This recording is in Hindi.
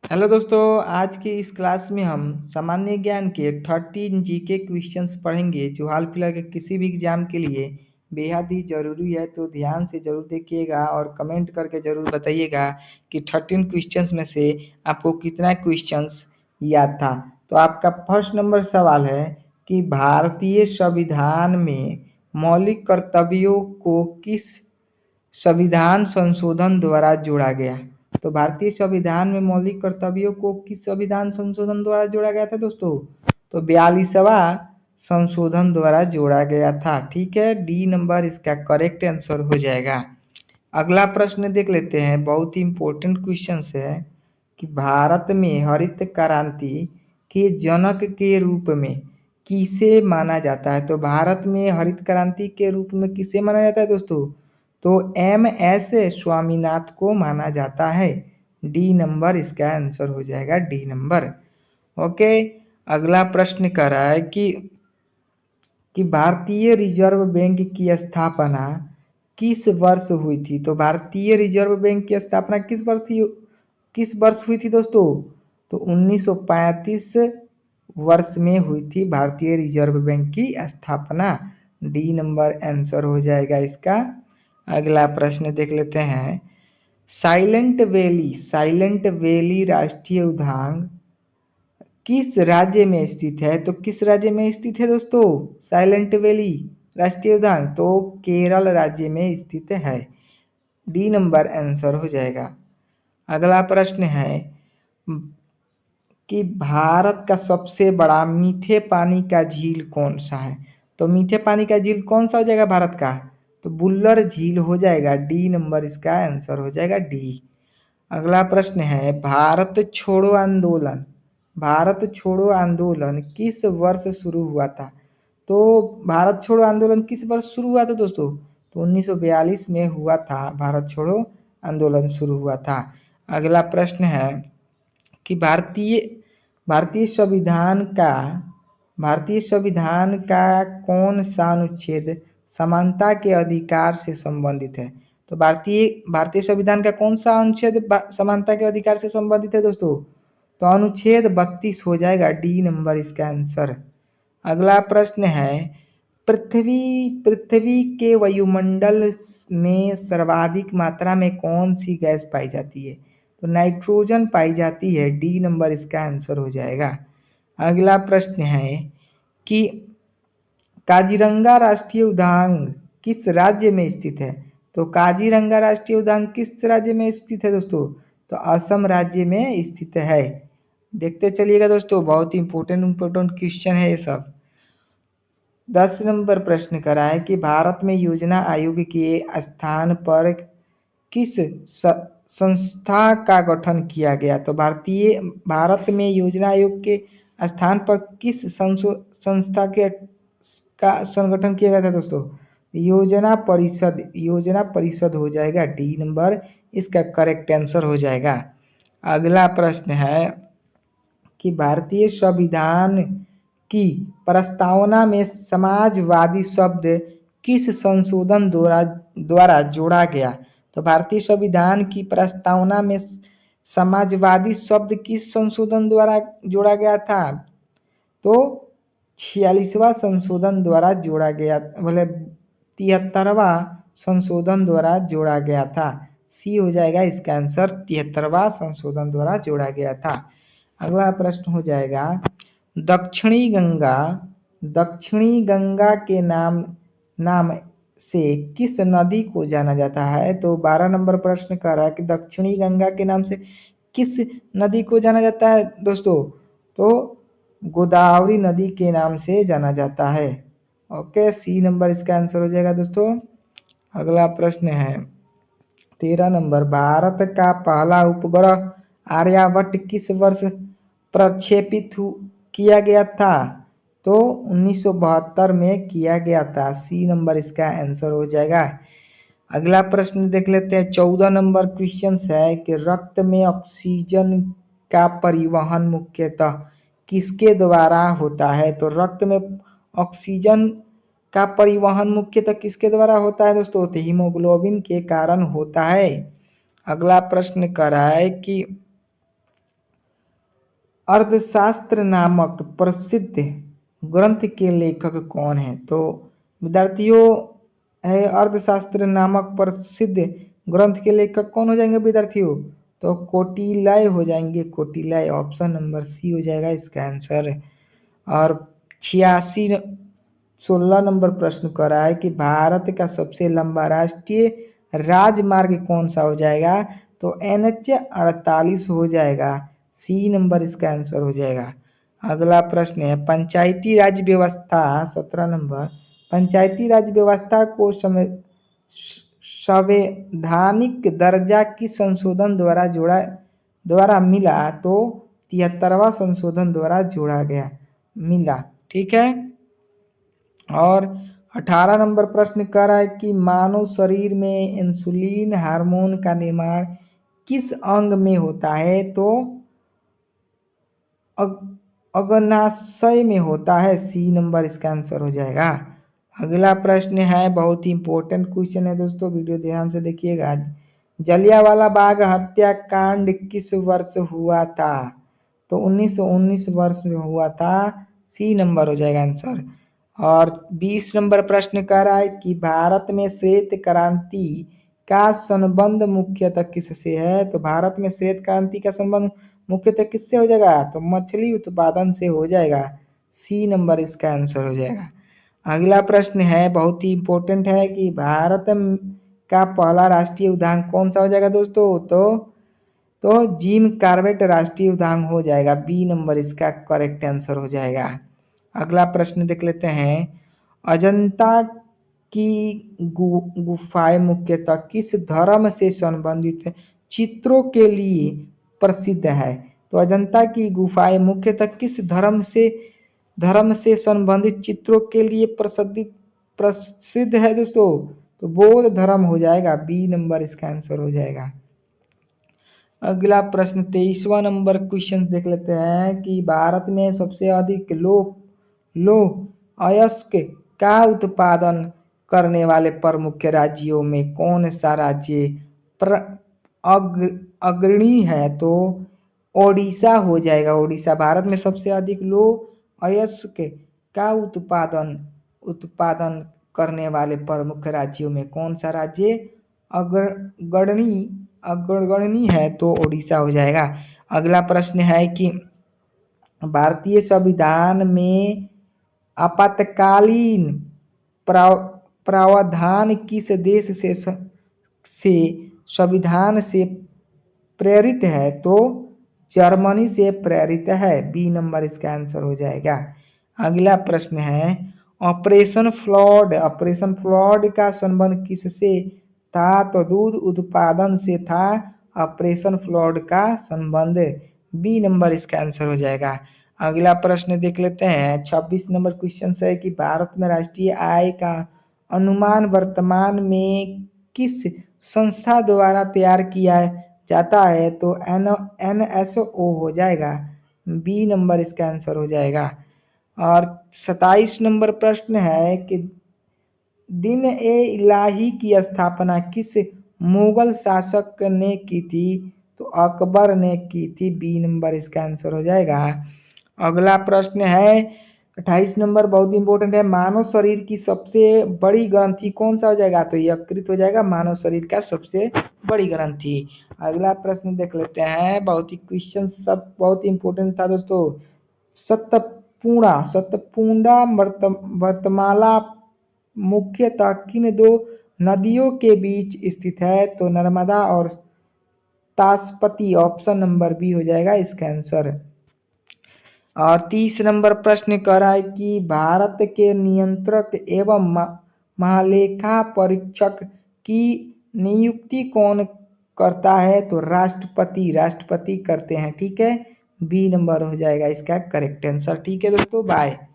हेलो दोस्तों, आज की इस क्लास में हम सामान्य ज्ञान के 13 जीके क्वेश्चंस पढ़ेंगे जो हाल फिलहाल के किसी भी एग्जाम के लिए बेहद ही ज़रूरी है। तो ध्यान से ज़रूर देखिएगा और कमेंट करके ज़रूर बताइएगा कि 13 क्वेश्चंस में से आपको कितना क्वेश्चंस याद था। तो आपका फर्स्ट नंबर सवाल है कि भारतीय संविधान में मौलिक कर्तव्यों को किस संविधान संशोधन द्वारा जोड़ा गया। तो भारतीय संविधान में मौलिक कर्तव्यों को किस संविधान संशोधन द्वारा जोड़ा गया था दोस्तों? तो 42वां संशोधन द्वारा जोड़ा गया था। ठीक है, डी नंबर इसका करेक्ट आंसर हो जाएगा। अगला प्रश्न देख लेते हैं, बहुत ही इंपॉर्टेंट क्वेश्चन है कि भारत में हरित क्रांति के जनक के रूप में किसे माना जाता है। तो भारत में हरित क्रांति के रूप में किसे माना जाता है दोस्तों? तो MS स्वामीनाथन को माना जाता है। डी नंबर इसका आंसर हो जाएगा, डी नंबर। ओके, अगला प्रश्न कर रहा है कि भारतीय रिजर्व बैंक की स्थापना किस वर्ष हुई थी। तो भारतीय रिजर्व बैंक की स्थापना किस वर्ष हुई थी दोस्तों? तो 1935 वर्ष में हुई थी भारतीय रिजर्व बैंक की स्थापना। डी नंबर आंसर हो जाएगा इसका। अगला प्रश्न देख लेते हैं, साइलेंट वैली राष्ट्रीय उद्यान किस राज्य में स्थित है। तो किस राज्य में स्थित है दोस्तों साइलेंट वैली राष्ट्रीय उद्यान? तो केरल राज्य में स्थित है। डी नंबर आंसर हो जाएगा। अगला प्रश्न है कि भारत का सबसे बड़ा मीठे पानी का झील कौन सा है। तो मीठे पानी का झील कौन सा हो जाएगा भारत का? तो बुल्लर झील हो जाएगा। डी नंबर इसका आंसर हो जाएगा, डी। अगला प्रश्न है, भारत छोड़ो आंदोलन किस वर्ष शुरू हुआ था। तो भारत छोड़ो आंदोलन किस वर्ष शुरू हुआ था दोस्तों? तो 1942 में हुआ था, भारत छोड़ो आंदोलन शुरू हुआ था। अगला प्रश्न है कि भारतीय संविधान का कौन सा अनुच्छेद समानता के अधिकार से संबंधित है। तो भारतीय संविधान का कौन सा अनुच्छेद समानता के अधिकार से संबंधित है दोस्तों? तो अनुच्छेद 32 हो जाएगा। डी नंबर इसका आंसर। अगला प्रश्न है, पृथ्वी के वायुमंडल में सर्वाधिक मात्रा में कौन सी गैस पाई जाती है। तो नाइट्रोजन पाई जाती है। डी नंबर इसका आंसर हो जाएगा। अगला प्रश्न है कि काजीरंगा राष्ट्रीय उद्यान किस राज्य में स्थित है। तो काजीरंगा राष्ट्रीय उद्यान किस राज्य में स्थित है दोस्तों? तो असम राज्य में स्थित है। देखते चलिएगा दोस्तों, बहुत ही इंपॉर्टेंट क्वेश्चन है ये सब। 10 नंबर प्रश्न करा है कि भारत में योजना आयोग के स्थान पर किस संस्था का गठन किया गया। तो भारत में योजना आयोग के स्थान पर किस संस्था का संगठन किया गया था दोस्तों? योजना परिषद हो जाएगा। डी नंबर इसका करेक्ट आंसर हो जाएगा। अगला प्रश्न है कि भारतीय संविधान की प्रस्तावना में समाजवादी शब्द किस संशोधन द्वारा जोड़ा गया। तो भारतीय संविधान की प्रस्तावना में समाजवादी शब्द किस संशोधन द्वारा जोड़ा गया था? तो 46वां संशोधन द्वारा जोड़ा गया, मतलब 73वां संशोधन द्वारा जोड़ा गया था। सी हो जाएगा इसका आंसर, 73वां संशोधन द्वारा जोड़ा गया था। अगला प्रश्न हो जाएगा, दक्षिणी गंगा के नाम से किस नदी को जाना जाता है। तो 12 नंबर प्रश्न कह रहा है कि दक्षिणी गंगा के नाम से किस नदी को जाना जाता है दोस्तों? तो गोदावरी नदी के नाम से जाना जाता है। ओके, सी नंबर इसका आंसर हो जाएगा दोस्तों। अगला प्रश्न है 13 नंबर, भारत का पहला उपग्रह आर्यभट्ट किस वर्ष प्रक्षेपित किया गया था। तो 1972 में किया गया था। सी नंबर इसका आंसर हो जाएगा। अगला प्रश्न देख लेते हैं, 14 नंबर क्वेश्चन है कि रक्त में ऑक्सीजन का परिवहन मुख्यतः किसके द्वारा होता है। तो रक्त में ऑक्सीजन का परिवहन मुख्यतः किसके द्वारा होता है दोस्तों? तो हीमोग्लोबिन के कारण होता है। अगला प्रश्न कर रहा है कि अर्थशास्त्र नामक प्रसिद्ध ग्रंथ के लेखक कौन है? तो विद्यार्थियों है अर्थशास्त्र नामक प्रसिद्ध ग्रंथ के लेखक कौन हो जाएंगे विद्यार्थियों? तो कौटिल्य हो जाएंगे, कौटिल्य। ऑप्शन नंबर सी हो जाएगा इसका आंसर। और 16 नंबर प्रश्न कर रहा है कि भारत का सबसे लंबा राष्ट्रीय राजमार्ग कौन सा हो जाएगा? तो NH 48 हो जाएगा। सी नंबर इसका आंसर हो जाएगा। अगला प्रश्न है पंचायती राज व्यवस्था, 17 नंबर। पंचायती राज व्यवस्था को संवैधानिक दर्जा किस संशोधन द्वारा मिला? तो 73वां संशोधन द्वारा जोड़ा गया मिला। ठीक है। और 18 नंबर प्रश्न कर रहा है कि मानव शरीर में इंसुलिन हार्मोन का निर्माण किस अंग में होता है? तो अग्नाशय में होता है। सी नंबर इसका आंसर हो जाएगा। अगला प्रश्न है बहुत ही इंपॉर्टेंट क्वेश्चन है दोस्तों, वीडियो ध्यान से देखिएगा। जलियांवाला बाग हत्याकांड किस वर्ष हुआ था? तो 1919 वर्ष में हुआ था। सी नंबर हो जाएगा आंसर। और 20 नंबर प्रश्न कह रहा है कि भारत में श्वेत क्रांति का संबंध मुख्यतः किससे है? तो भारत में श्वेत क्रांति का संबंध मुख्यतः किससे हो जाएगा? तो मछली उत्पादन से हो जाएगा। सी नंबर इसका आंसर हो जाएगा। अगला प्रश्न है बहुत ही इंपॉर्टेंट है कि भारत का पहला राष्ट्रीय उद्यान कौन सा हो जाएगा दोस्तों? तो जिम कॉर्बेट राष्ट्रीय उद्यान हो जाएगा। बी नंबर इसका करेक्ट आंसर हो जाएगा। अगला प्रश्न देख लेते हैं। अजंता की गुफाएं मुख्यतः किस धर्म से संबंधित चित्रों के लिए प्रसिद्ध है? तो अजंता की गुफाएं मुख्यतः किस धर्म से संबंधित चित्रों के लिए प्रसिद्ध है दोस्तों? तो बौद्ध धर्म हो जाएगा। बी नंबर इसका आंसर हो जाएगा। अगला प्रश्न 23वां नंबर क्वेश्चन देख लेते हैं कि भारत में सबसे अधिक लौह अयस्क का उत्पादन करने वाले प्रमुख राज्यों में कौन सा राज्य अग्रणी है? तो ओडिशा हो जाएगा। ओडिशा भारत में सबसे अधिक लौह अयस्क का उत्पादन करने वाले प्रमुख राज्यों में कौन सा राज्य अग्रगण्य है? तो ओडिशा हो जाएगा। अगला प्रश्न है कि भारतीय संविधान में आपातकालीन प्रावधान किस देश से संविधान से प्रेरित है? तो जर्मनी से प्रेरित है। बी नंबर इसका आंसर हो जाएगा। अगला प्रश्न है ऑपरेशन फ्लड का संबंध किससे था? तो दूध उत्पादन से था ऑपरेशन फ्लड का संबंध। बी नंबर इसका आंसर हो जाएगा। अगला प्रश्न देख लेते हैं। 26 नंबर क्वेश्चन है कि भारत में राष्ट्रीय आय का अनुमान वर्तमान में किस संस्था द्वारा तैयार किया जाता है? तो NSO हो जाएगा। बी नंबर इसका आंसर हो जाएगा। और 27 नंबर प्रश्न है कि दिन ए इलाही की स्थापना किस मुगल शासक ने की थी? तो अकबर ने की थी। बी नंबर इसका आंसर हो जाएगा। अगला प्रश्न है 28 नंबर बहुत इंपॉर्टेंट है। मानव शरीर की सबसे बड़ी ग्रंथि कौन सा हो जाएगा? तो यकृत हो जाएगा मानव शरीर का सबसे बड़ी ग्रंथि। अगला प्रश्न देख लेते हैं। बहुत ही क्वेश्चन सब बहुत इंपॉर्टेंट था दोस्तों। सतपुड़ा वर्तमाला मुख्यतः किन दो नदियों के बीच स्थित है? तो नर्मदा और ताप्ती। ऑप्शन नंबर बी हो जाएगा इसका आंसर। और 30 नंबर प्रश्न कर रहा है कि भारत के नियंत्रक एवं महालेखा परीक्षक की नियुक्ति कौन करता है? तो राष्ट्रपति करते हैं। ठीक है। बी नंबर हो जाएगा इसका करेक्ट आंसर। ठीक है दोस्तों, बाय।